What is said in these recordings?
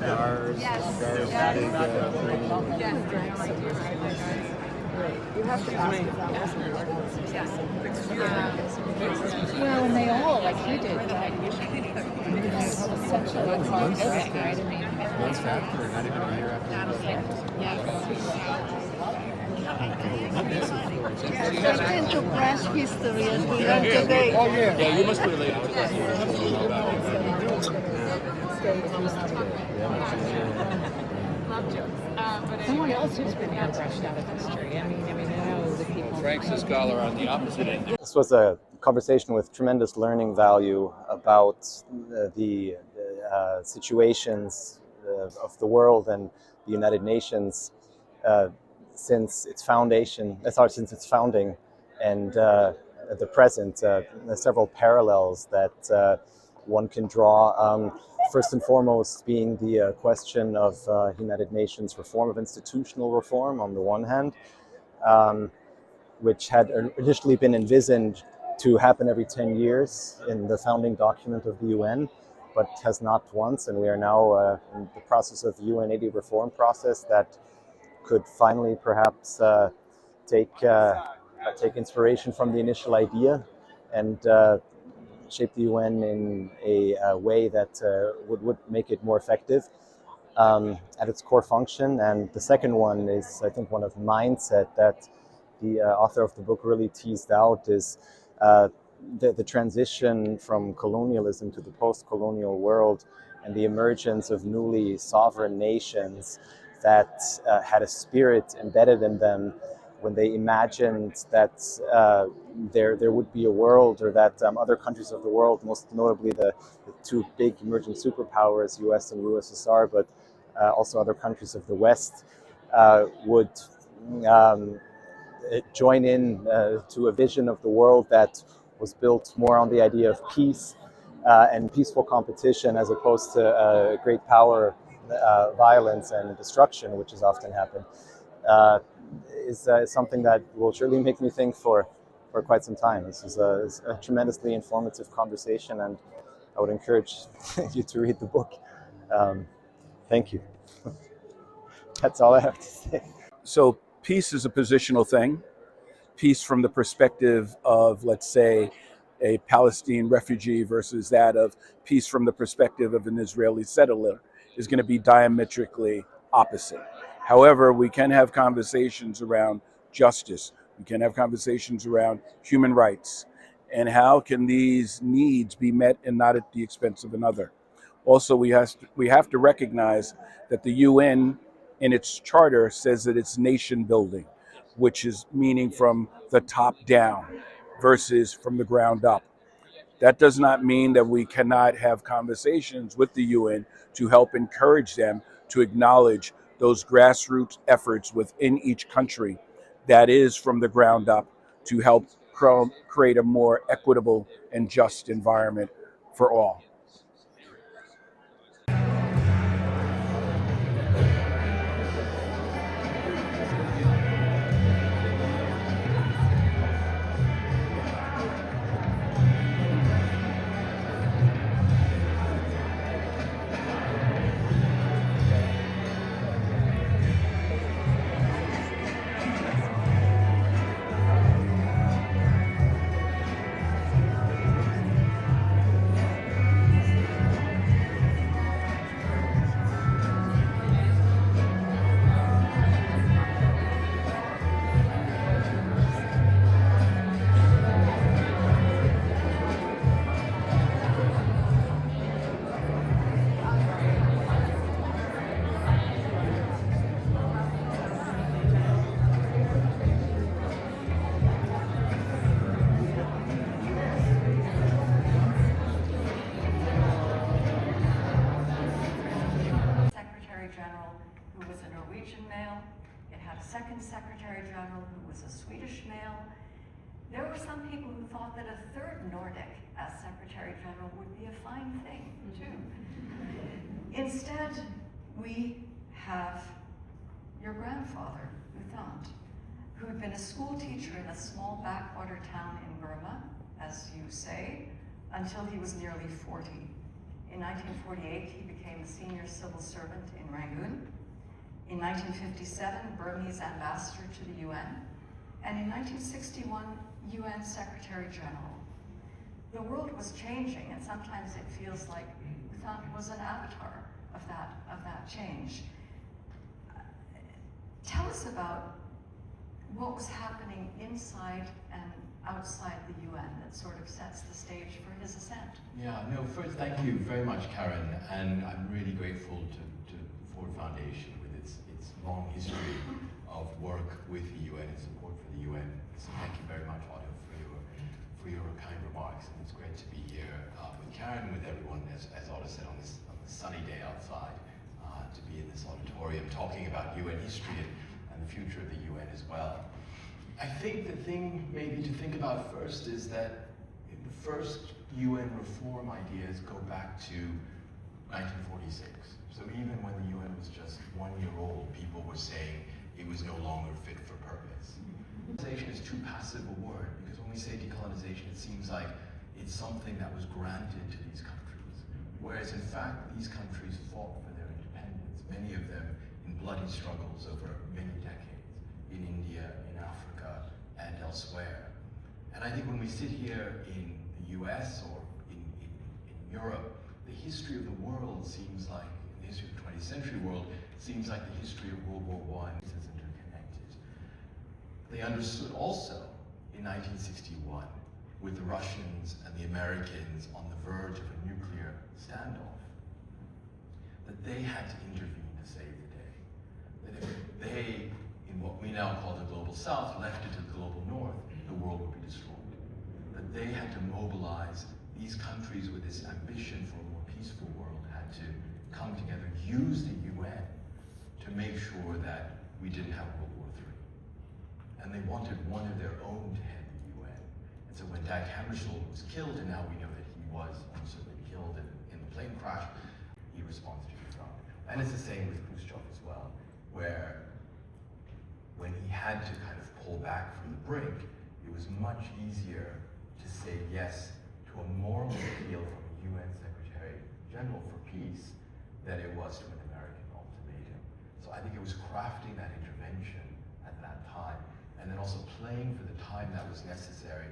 Stars, stars, You have to ask if that was an Well, and they all, like he did, essentially months after, not even a year after. just into press history as we learn today. Yeah, you must really out. someone else who's been brushed out of history. I mean, I know the people. Frank's a scholar on the opposite end. This was a conversation with tremendous learning value about the situations of the world and the United Nations since its founding, and the present. There's several parallels that one can draw. First and foremost being the question of United Nations reform, of institutional reform on the one hand, which had initially been envisioned to happen every 10 years in the founding document of the UN, but has not once. And we are now in the process of the UN 80 reform process that could finally perhaps take inspiration from the initial idea and shape the UN in a way that would make it more effective at its core function. And the second one is, I think, one of mindset that the author of the book really teased out is the transition from colonialism to the post-colonial world and the emergence of newly sovereign nations that had a spirit embedded in them when they imagined that there would be a world, or that other countries of the world, most notably the two big emerging superpowers, US and USSR, but also other countries of the West, would join in to a vision of the world that was built more on the idea of peace and peaceful competition, as opposed to great power, violence, and destruction, which has often happened. Is something that will surely make me think for quite some time. This is a tremendously informative conversation, and I would encourage you to read the book. Thank you. That's all I have to say. So peace is a positional thing. Peace from the perspective of, let's say, a Palestinian refugee versus that of peace from the perspective of an Israeli settler is going to be diametrically opposite. However, we can have conversations around justice. We can have conversations around human rights. And how can these needs be met and not at the expense of another? Also, we have to recognize that the UN in its charter says that it's nation building, which is meaning from the top down versus from the ground up. That does not mean that we cannot have conversations with the UN to help encourage them to acknowledge those grassroots efforts within each country that is from the ground up to help create a more equitable and just environment for all. Second Secretary General who was a Swedish male. There were some people who thought that a third Nordic as Secretary General would be a fine thing, too. Instead, we have your grandfather, Thant, who had been a school teacher in a small backwater town in Burma, as you say, until he was nearly 40. In 1948, he became a senior civil servant in Rangoon. In 1957, Burmese ambassador to the UN. And in 1961, UN Secretary General. The world was changing, and sometimes it feels like Thant was an avatar of that change. Tell us about what was happening inside and outside the UN that sort of sets the stage for his ascent. Yeah, no, first, thank you very much, Karin, and I'm really grateful to the Ford Foundation with its long history of work with the UN and support for the UN. So thank you very much, Otto, for your kind remarks, and it's great to be here with Karin, with everyone, as Otto said, on this sunny day outside, to be in this auditorium talking about UN history and the future of the UN as well. I think the thing maybe to think about first is that the first UN reform ideas go back to 1946. So even when the UN was just 1 year old, people were saying it was no longer fit for purpose. Decolonization is too passive a word, because when we say decolonization, it seems like it's something that was granted to these countries. Whereas in fact, these countries fought for their independence, many of them in bloody struggles over many decades, in India, in Africa, and elsewhere. And I think when we sit here in the US or in Europe, the history of the world seems like, in the history of the 20th century world, seems like the history of World War I is interconnected. They understood also in 1961, with the Russians and the Americans on the verge of a nuclear standoff, that they had to intervene to save the day. That if they, in what we now call the global south, left it to the global north, the world would be destroyed. That they had to mobilize these countries with this ambition for a more peaceful world, had to come together, use the UN to make sure that we didn't have World War III. And they wanted one of their own to head the UN. And so when Dag Hammarskjöld was killed, and now we know that he was certainly killed in the plane crash, he responds to the front. And it's the same with Khrushchev as well, where when he had to kind of pull back from the brink, it was much easier to say yes to a moral appeal from a UN Secretary General for peace than it was to an American ultimatum. So I think it was crafting that intervention at that time, and then also playing for the time that was necessary,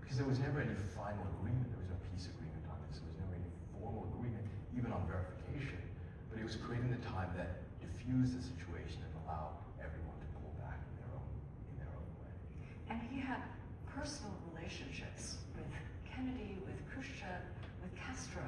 because there was never any final agreement, there was no peace agreement on this, there was never any formal agreement, even on verification, but it was creating the time that diffused the situation and allowed everyone to pull back in their own way. And he had personal relationships with Kennedy, with Khrushchev, with Castro,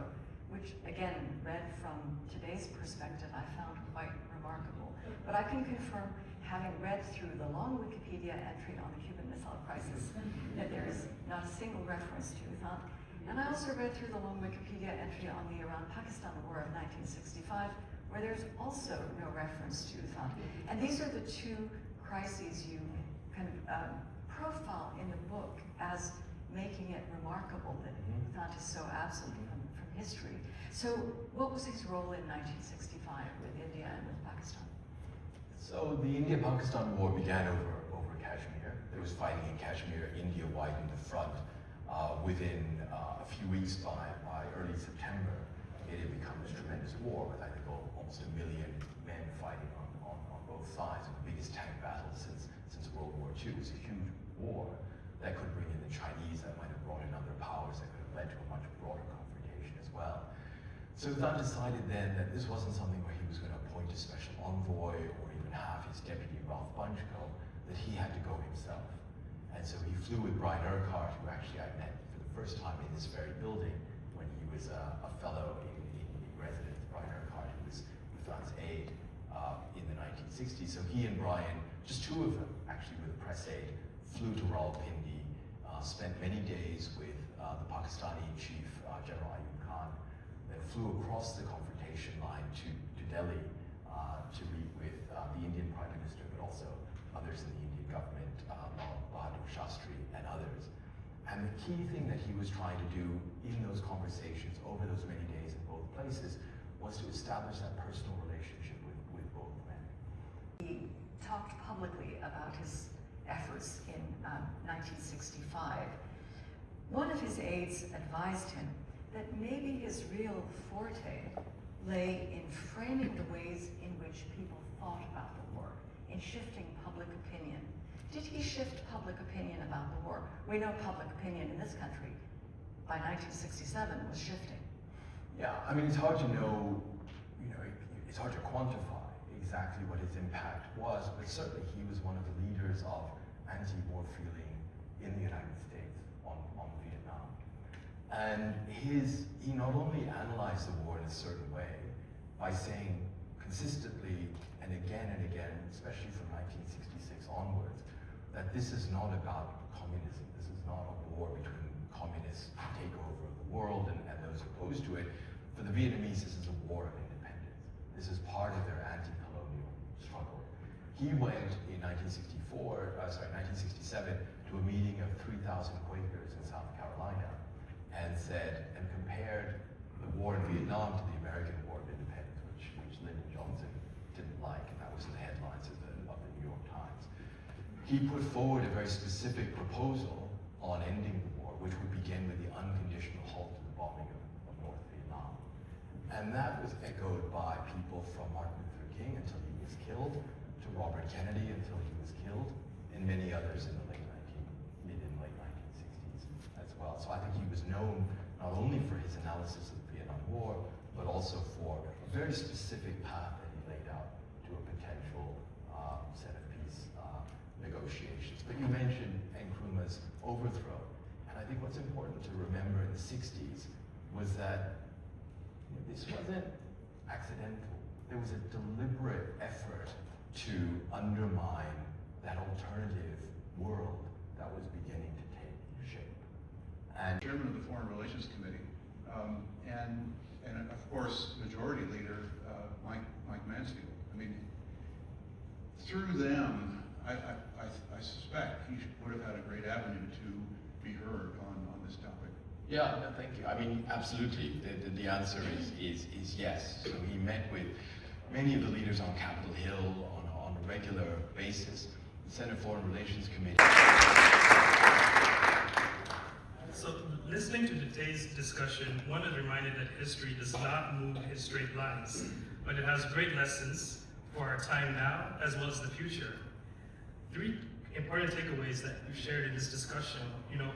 which again, read from today's perspective, I found quite remarkable. But I can confirm, having read through the long Wikipedia entry on the Cuban Missile Crisis, that there is not a single reference to Thant. And I also read through the long Wikipedia entry on the Iran-Pakistan War of 1965, where there's also no reference to Thant. And these are the two crises you kind of profile in the book as making it remarkable that Thant is so absent from history. So what was his role in 1965 with India and with Pakistan? So the India-Pakistan War began over Kashmir. There was fighting in Kashmir. India widened the front. Within a few weeks, by early September, it had become this tremendous war with, I think, almost 1 million men fighting on both sides, the biggest tank battle since World War II. It was a huge war that could bring in the Chinese, that might have brought in other powers, that could have led to a much broader confrontation as well. So Thant decided then that this wasn't something where he was going to appoint a special envoy or even have his deputy Ralph Bunche go, that he had to go himself. And so he flew with Brian Urquhart, who actually I met for the first time in this very building when he was a fellow in residence. Brian Urquhart, who was Thant's aide in the 1960s. So he and Brian, just two of them, actually with a press aide, flew to Rawalpindi, spent many days with the Pakistani chief, General Ayub Khan, then flew across the confrontation line to Delhi to meet with the Indian Prime Minister, but also others in the Indian government, Bahadur Shastri and others. And the key thing that he was trying to do in those conversations over those many days in both places was to establish that personal relationship with both men. He talked publicly about his efforts in 1965. One of his aides advised him that maybe his real forte lay in framing the ways in which people thought about the war, in shifting public opinion. Did he shift public opinion about the war? We know public opinion in this country by 1967 was shifting. Yeah, I mean, it's hard to know, it's hard to quantify exactly what his impact was, but certainly he was one of the leaders of anti-war feeling in the United States on Vietnam. And he not only analyzed the war in a certain way by saying consistently and again, especially from 1966 onwards, that this is not about communism. This is not a war between communist takeover of the world and those opposed to it. For the Vietnamese, this is a war of independence. This is part of their anti-colonial struggle. He went in 1967 to a meeting of 3,000 Quakers in South Carolina and compared the war in Vietnam to the American War of Independence, which Lyndon Johnson didn't like, and that was in the headlines of the New York Times. He put forward a very specific proposal on ending the war, which would begin with the unconditional halt to the bombing of North Vietnam. And that was echoed by people from Martin Luther King until he was killed, to Robert Kennedy until he was killed, and many others in the mid and late 1960s as well. So I think he was known not only for his analysis of the Vietnam War, but also for a very specific path that he laid out to a potential set of peace negotiations. But you mentioned Nkrumah's overthrow, and I think what's important to remember in the 60s was that this wasn't accidental. There was a deliberate effort to undermine that alternative world that was beginning to take shape. And Chairman of the Foreign Relations Committee, and of course, Majority Leader Mike Mansfield. I mean, through them, I suspect he would have had a great avenue to be heard on this topic. yeah, no, thank you. I mean, absolutely. The answer is yes. So he met with many of the leaders on Capitol Hill on a regular basis. The Senate Foreign Relations Committee. So, listening to today's discussion, one is reminded that history does not move in straight lines, but it has great lessons for our time now as well as the future. 3 important takeaways that you shared in this discussion,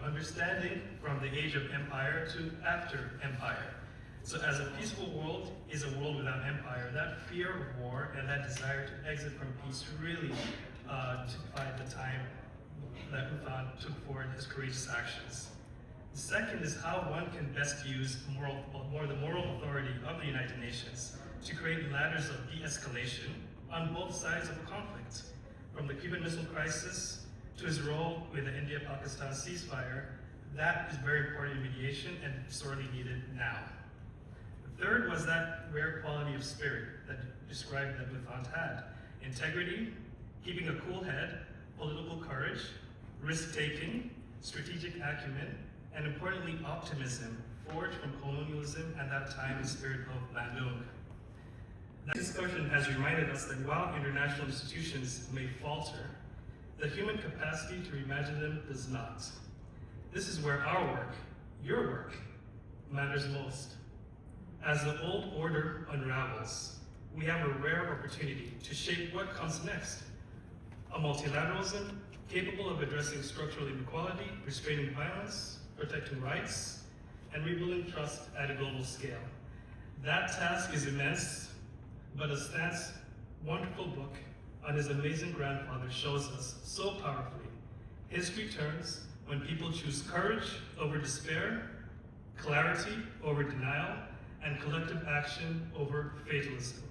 understanding from the age of empire to after empire. So as a peaceful world is a world without empire, that fear of war and that desire to exit from peace really typified the time that Thant took forward his courageous actions. The second is how one can best use the moral authority of the United Nations to create ladders of de-escalation on both sides of a conflict. From the Cuban Missile Crisis to his role with the India-Pakistan ceasefire, that is very important in mediation and sorely needed now. The third was that rare quality of spirit that described that Thant had. Integrity, keeping a cool head, political courage, risk-taking, strategic acumen, and importantly, optimism, forged from colonialism and that time in spirit of Bandung. That discussion has reminded us that while international institutions may falter, the human capacity to reimagine them does not. This is where our work, your work, matters most. As the old order unravels, we have a rare opportunity to shape what comes next. A multilateralism capable of addressing structural inequality, restraining violence, protecting rights, and rebuilding trust at a global scale. That task is immense, but as Thant's wonderful book on his amazing grandfather shows us so powerfully, history turns when people choose courage over despair, clarity over denial, and collective action over fatalism.